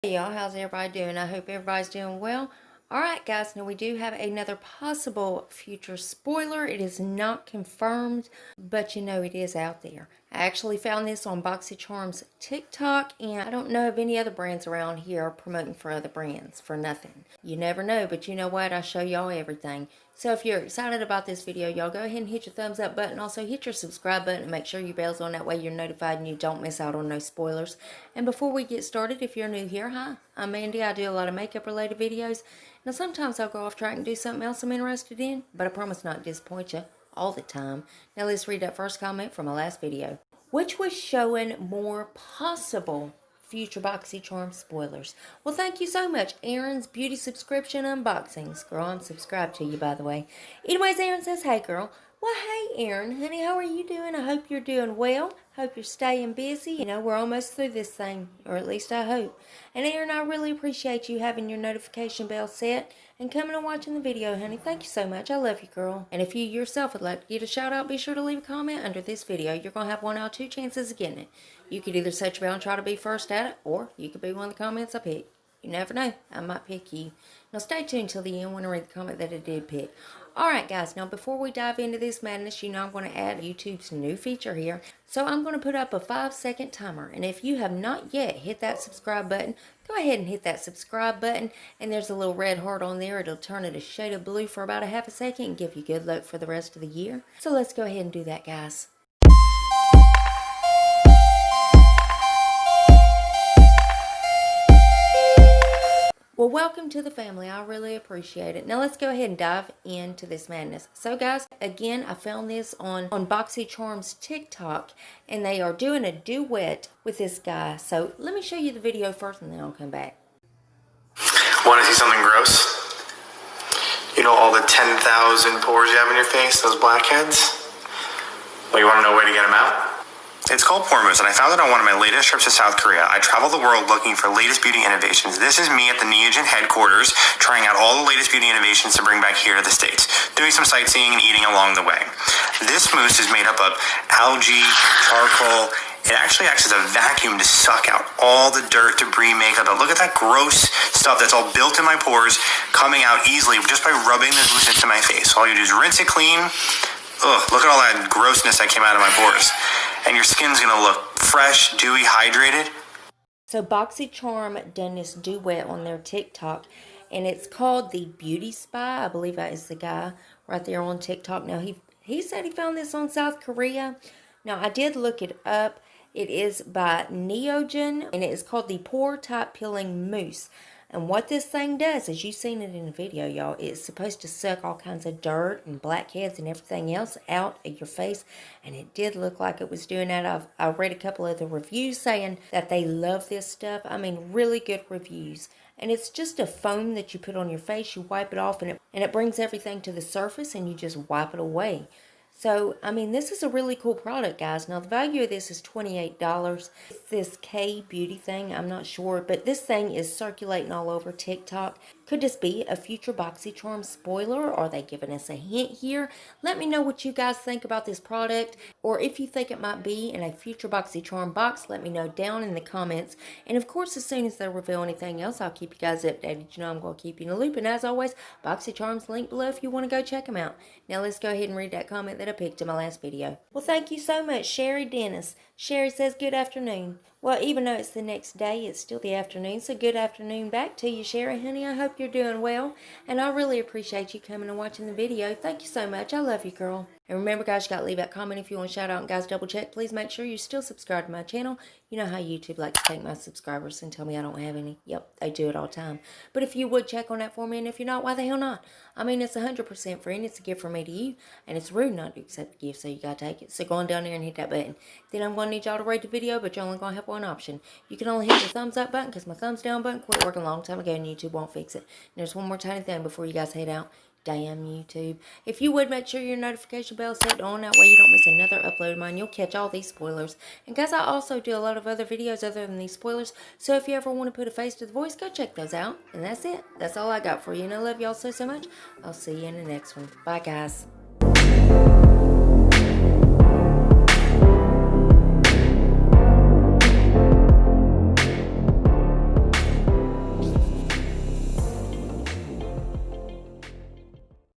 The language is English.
Hey y'all, how's everybody doing? I hope everybody's doing well. Alright guys, now we do have another possible future spoiler. It is not confirmed, but you know it is out there. I actually found this on BoxyCharm's TikTok, and I don't know of any other brands around here promoting for other brands for nothing. You never know, but you know what? I show y'all everything. So if you're excited about this video, y'all go ahead and hit your thumbs up button. Also hit your subscribe button and make sure your bell's on. That way you're notified and you don't miss out on no spoilers. And before we get started, if you're new here, hi, I'm Mandy. I do a lot of makeup related videos. Now sometimes I'll go off track and do something else I'm interested in, but I promise not to disappoint you all the time. Now let's read that first comment from my last video, which was showing more possible future BoxyCharm spoilers. Well, thank you so much, Aaron's Beauty Subscription Unboxings. Girl, I'm subscribed to you, by the way. Anyways, Aaron says, hey, girl. Well, hey, Aaron, honey, how are you doing? I hope you're doing well. Hope you're staying busy. You know, we're almost through this thing, or at least I hope. And, Aaron, I really appreciate you having your notification bell set and coming and watching the video, honey. Thank you so much. I love you, girl. And if you yourself would like to get a shout out, be sure to leave a comment under this video. You're going to have one out of two chances of getting it. You could either set your bell and try to be first at it, or you could be one of the comments I pick. You never know. I might pick you. Now, stay tuned till the end when I read the comment that I did pick. Alright, guys. Now, before we dive into this madness, you know I'm going to add YouTube's new feature here. So, I'm going to put up a 5-second timer. And if you have not yet hit that subscribe button, go ahead and hit that subscribe button. And there's a little red heart on there. It'll turn it a shade of blue for about a half a second and give you good luck for the rest of the year. So, let's go ahead and do that, guys. Well, welcome to the family. I really appreciate it. Now, let's go ahead and dive into this madness. So, guys, again, I found this on BoxyCharm's TikTok, and they are doing a duet with this guy. So, let me show you the video first, and then I'll come back. Want to see something gross? You know all the 10,000 pores you have in your face, those blackheads? Well, you want to know a way to get them out? It's called pore mousse, and I found it on one of my latest trips to South Korea. I travel the world looking for latest beauty innovations. This is me at the Neogen headquarters, trying out all the latest beauty innovations to bring back here to the States, doing some sightseeing and eating along the way. This mousse is made up of algae, charcoal. It actually acts as a vacuum to suck out all the dirt, debris, makeup. But look at that gross stuff that's all built in my pores, coming out easily just by rubbing this mousse into my face. All you do is rinse it clean. Ugh, look at all that grossness that came out of my pores. And your skin's going to look fresh, dewy, hydrated. So BoxyCharm done this duet on their TikTok, and it's called the Beauty Spy. I believe that is the guy right there on TikTok. Now, he said he found this on South Korea. Now, I did look it up. It is by Neogen, and it is called the Pore Type Peeling Mousse. And what this thing does, as you've seen it in the video, y'all, it's supposed to suck all kinds of dirt and blackheads and everything else out of your face. And it did look like it was doing that. I read a couple of the reviews saying that they love this stuff. I mean, really good reviews. And it's just a foam that you put on your face. You wipe it off, and it brings everything to the surface, and you just wipe it away. So, I mean, this is a really cool product, guys. Now, the value of this is $28. It's this K beauty thing. I'm not sure, but this thing is circulating all over TikTok. Could this be a future BoxyCharm spoiler? Are they giving us a hint here? Let me know what you guys think about this product, or if you think it might be in a future BoxyCharm box, let me know down in the comments. And, of course, as soon as they reveal anything else, I'll keep you guys updated. You know I'm going to keep you in the loop. And, as always, BoxyCharm's link below if you want to go check them out. Now, let's go ahead and read that comment that I picked in my last video. Well, thank you so much, Sherry Dennis. Sherry says, good afternoon. Well, even though it's the next day, it's still the afternoon. So good afternoon back to you, Sherry, honey. I hope you're doing well. And I really appreciate you coming and watching the video. Thank you so much. I love you, girl. And remember, guys, you got to leave that comment if you want to shout out. And, guys, double check. Please make sure you're still subscribed to my channel. You know how YouTube likes to take my subscribers and tell me I don't have any. Yep, they do it all the time. But if you would check on that for me, and if you're not, why the hell not? I mean, it's 100% free, and it's a gift from me to you. And it's rude not to accept the gift, so you got to take it. So go on down there and hit that button. Then I'm going to need y'all to rate the video, but you're only going to have one option. You can only hit the thumbs up button, because my thumbs down button quit working a long time ago, and YouTube won't fix it. And there's one more tiny thing before you guys head out. Damn YouTube. If you would, make sure your notification bell is set on. That way you don't miss another upload of mine. You'll catch all these spoilers. And guys, I also do a lot of other videos other than these spoilers. So if you ever want to put a face to the voice, go check those out. And that's it. That's all I got for you. And I love y'all so much. I'll see you in the next one. Bye, guys.